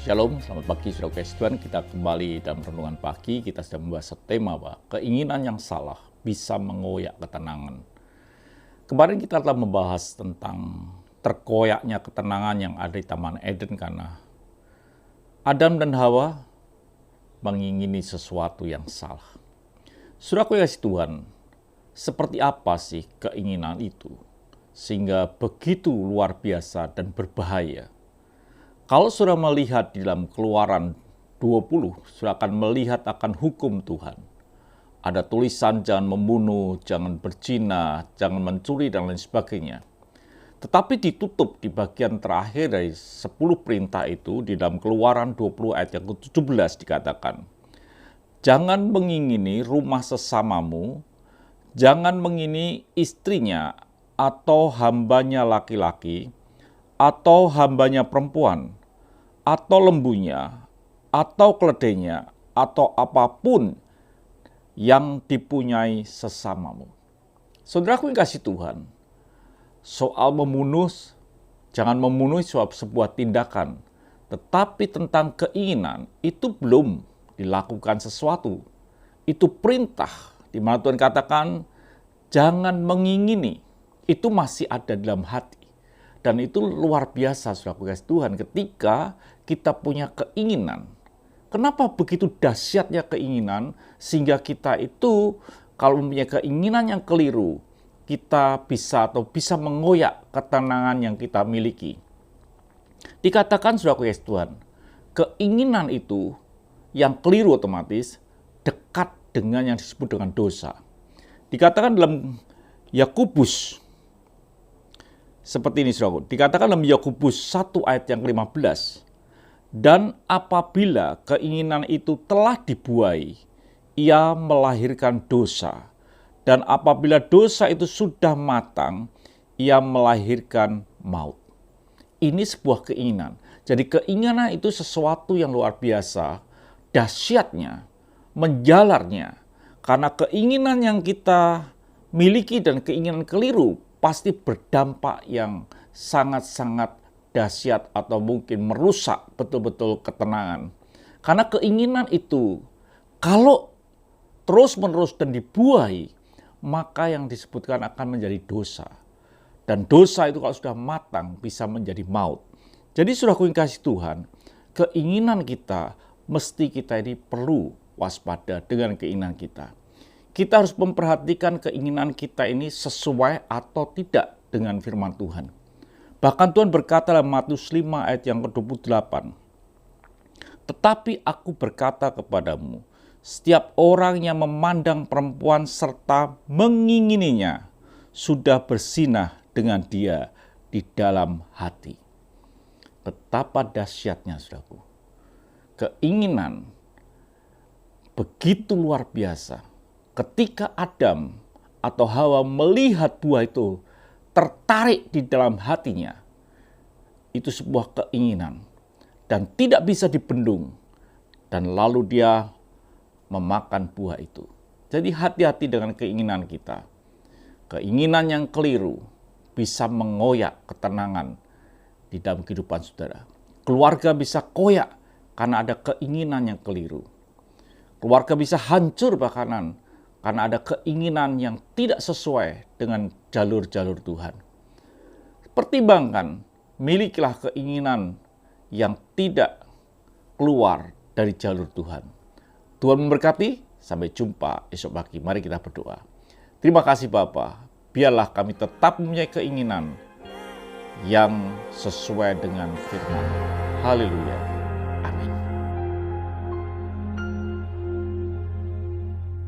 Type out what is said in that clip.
Shalom, selamat pagi saudara kasih Tuhan. Kita kembali dalam renungan pagi. Kita sedang membahas tema bahwa keinginan yang salah bisa mengoyak ketenangan. Kemarin kita telah membahas tentang terkoyaknya ketenangan yang ada di Taman Eden karena Adam dan Hawa mengingini sesuatu yang salah. Saudara kasih Tuhan, seperti apa sih keinginan itu sehingga begitu luar biasa dan berbahaya? Kalau sudah melihat di dalam Keluaran 20, sudah akan melihat akan hukum Tuhan. Ada tulisan jangan membunuh, jangan berzina, jangan mencuri, dan lain sebagainya. Tetapi ditutup di bagian terakhir dari 10 perintah itu, di dalam Keluaran 20 ayat yang ke-17 dikatakan, jangan mengingini rumah sesamamu, jangan mengingini istrinya, atau hambanya laki-laki, atau hambanya perempuan, atau lembunya, atau keledainya, atau apapun yang dipunyai sesamamu. Saudaraku yang kasih Tuhan, soal membunuh, jangan membunuh sebuah tindakan, tetapi tentang keinginan itu belum dilakukan sesuatu. Itu perintah, di mana Tuhan katakan, jangan mengingini, itu masih ada dalam hati. Dan itu luar biasa, saudara kasih Tuhan, ketika kita punya keinginan. Kenapa begitu dahsyatnya keinginan, sehingga kita itu kalau mempunyai keinginan yang keliru, kita bisa mengoyak ketenangan yang kita miliki. Dikatakan, saudara kasih Tuhan, keinginan itu yang keliru otomatis dekat dengan yang disebut dengan dosa. Dikatakan dalam Yakobus, seperti ini saudaraku, dikatakan dalam Yakobus 1 ayat yang ke-15, dan apabila keinginan itu telah dibuai, ia melahirkan dosa. Dan apabila dosa itu sudah matang, ia melahirkan maut. Ini sebuah keinginan. Jadi keinginan itu sesuatu yang luar biasa, dahsyatnya, menjalarnya. Karena keinginan yang kita miliki dan keinginan keliru, pasti berdampak yang sangat-sangat dahsyat atau mungkin merusak betul-betul ketenangan. Karena keinginan itu kalau terus-menerus dan dibuai, maka yang disebutkan akan menjadi dosa. Dan dosa itu kalau sudah matang bisa menjadi maut. Jadi saudaraku yang kasih Tuhan, keinginan kita mesti kita ini perlu waspada dengan keinginan kita. Kita harus memperhatikan keinginan kita ini sesuai atau tidak dengan firman Tuhan. Bahkan Tuhan berkata dalam Matius 5 ayat yang ke-28. Tetapi aku berkata kepadamu, setiap orang yang memandang perempuan serta mengingininya, sudah berzinah dengan dia di dalam hati. Betapa dahsyatnya, saudaraku. Keinginan begitu luar biasa. Ketika Adam atau Hawa melihat buah itu tertarik di dalam hatinya, itu sebuah keinginan dan tidak bisa dibendung, dan lalu dia memakan buah itu. Jadi hati-hati dengan keinginan kita. Keinginan yang keliru bisa mengoyak ketenangan di dalam kehidupan saudara. Keluarga bisa koyak karena ada keinginan yang keliru. Keluarga bisa hancur bahkan karena ada keinginan yang tidak sesuai dengan jalur-jalur Tuhan. Pertimbangkan, milikilah keinginan yang tidak keluar dari jalur Tuhan. Tuhan memberkati, sampai jumpa esok pagi. Mari kita berdoa. Terima kasih Bapa, biarlah kami tetap mempunyai keinginan yang sesuai dengan firman. Haleluya.